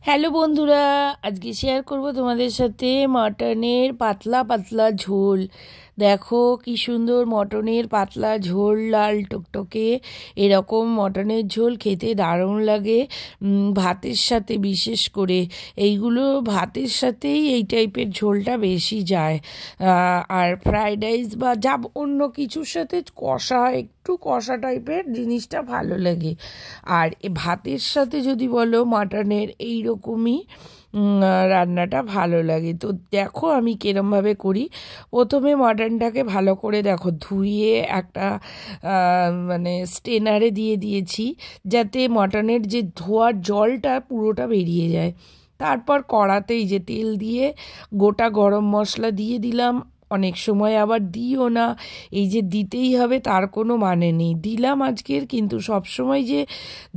Hello বন্ধুরা, আজকে share করব তোমাদের সাথে মটনের পাতলা পাতলা ঝোল। দেখো কি সুন্দর মটনের পাতলা ঝোল, লাল টকটকে এরকম মটনের ঝোল খেতে দারুণ লাগে ভাতের সাথে। বিশেষ করে এইগুলো ভাতের সাথেই এই টাইপের ঝোলটা বেশি যায়। আর ফ্রাইড রাইস বা যা অন্য কিছুর সাথে একটু কষা টাইপের জিনিসটা ভালো লাগে। আর ভাতের সাথে যদি বলো মাটনের এইরকমই রান্নাটা ভালো লাগে। তো দেখো আমি কিরমভাবে করি। প্রথমে মাটনটাকে ভালো করে দেখো ধুয়ে একটা মানে স্টেনারে দিয়ে দিয়েছি, যাতে মাটনের যে ধোয়ার জলটা পুরোটা বেরিয়ে যায়। তারপর কড়াতেই যে তেল দিয়ে গোটা গরম মশলা দিয়ে দিলাম। অনেক সময় আবার দিও না, এই যে দিতেই হবে তার কোনো মানে নেই। দিলাম আজকের, কিন্তু সব সময় যে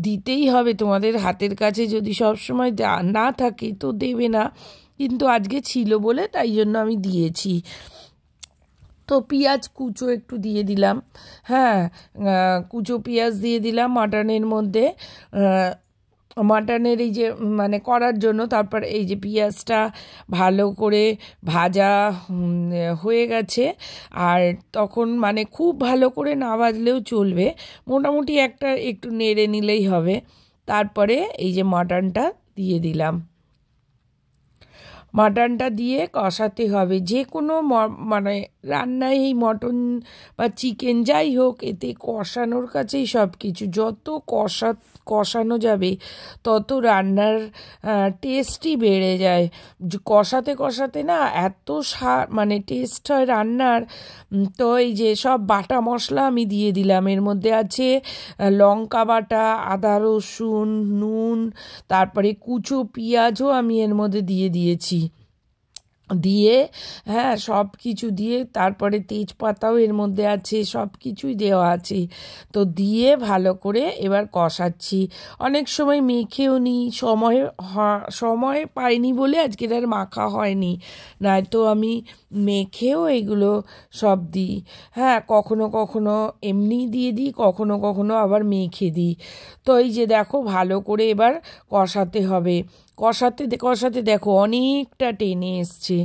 দিতেই হবে তোমাদের হাতের কাছে যদি সব সময় না থাকে তো দেবে না, কিন্তু আজকে ছিল বলে তাই জন্য আমি দিয়েছি। তো পেঁয়াজ কুচো একটু দিয়ে দিলাম, হ্যাঁ, কুচো পেঁয়াজ দিয়ে দিলাম মাটনের মধ্যে, মাটনের এই যে মানে করার জন্য। তারপর এই যে পেঁয়াজটা ভালো করে ভাজা হয়ে গেছে, আর তখন মানে খুব ভালো করে না ভাজলেও চলবে, মোটামুটি একটু নেড়ে নিলেই হবে। তারপরে এই যে মাটনটা দিয়ে দিলাম। মাটনটা দিয়ে কষাতে হবে। যে কোনো মানে রান্নায় এই মটন বা চিকেন যাই হোক, এতে কষানোর কাছেই সব কিছু। যত কষানো যাবে তত রান্নার টেস্টই বেড়ে যায়। কষাতে কষাতে না এত মানে টেস্ট হয় রান্নার। তো এই যে সব বাটা মশলা আমি দিয়ে দিলাম। এর মধ্যে আছে লঙ্কা বাটা, আদা রসুন, নুন, তারপরে কুচো পেঁয়াজও আমি এর মধ্যে দিয়ে দিয়েছি। দিয়ে হ্যাঁ সব কিছু দিয়ে, তারপরে তেজপাতাও এর মধ্যে আছে, সব কিছুই দেওয়া আছে। তো দিয়ে ভালো করে এবার কষাচ্ছি। অনেক সময় মেখেও নিই, সময় পাইনি বলে আজকের আর মাখা হয়নি, নয়তো আমি মেখেও এগুলো সব দিই। হ্যাঁ, কখনো কখনো এমনি দিয়ে দিই, কখনো কখনো আবার মেখে দিই। তো এই যে দেখো ভালো করে এবার কষাতে হবে। কষাতে কষাতে দেখো অনেকটা টেনে এসছে।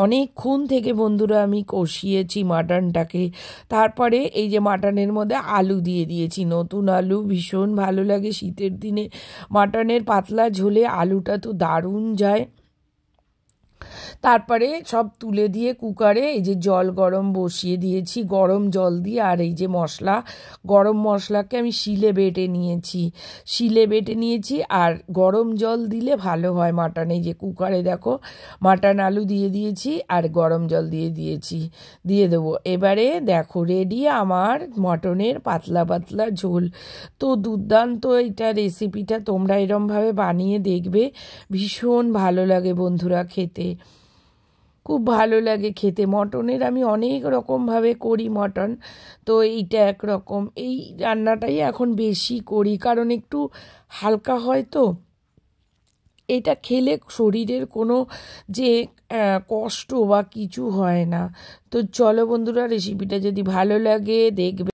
অনেকক্ষণ থেকে বন্ধুরা আমি কষিয়েছি মাটনটাকে। তারপরে এই যে মাটনের মধ্যে আলু দিয়ে দিয়েছি, নতুন আলু, ভীষণ ভালো লাগে শীতের দিনে মাটনের পাতলা ঝোলে আলুটা তো দারুণ যায়। তারপরে সব তুলে দিয়ে কুকারে এই যে জল গরম বসিয়ে দিয়েছি, গরম জল দিয়ে। আর এই যে গরম মশলাকে আমি শিলে বেটে নিয়েছি। আর গরম জল দিলে ভালো হয় মাটনে। যে কুকারে দেখো মাটন আলু দিয়ে দিয়েছি আর গরম জল দিয়ে দেবো। এবারে দেখো রেডি আমার মটনের পাতলা পাতলা ঝোল। তো দুর্দান্ত এইটা রেসিপিটা, তোমরা এরমভাবে বানিয়ে দেখবে, ভীষণ ভালো লাগে বন্ধুরা খেতে, খুব ভালো লাগে খেতে। মটনের আমি অনেক রকমভাবে করি মটন, তো এইটা একরকম। এই রান্নাটাই এখন বেশি করি, কারণ একটু হালকা হয় তো। এটা খেলে শরীরের কোনো যে কষ্ট বা কিছু হয় না। তো চলো বন্ধুরা, রেসিপিটা যদি ভালো লাগে দেখবে।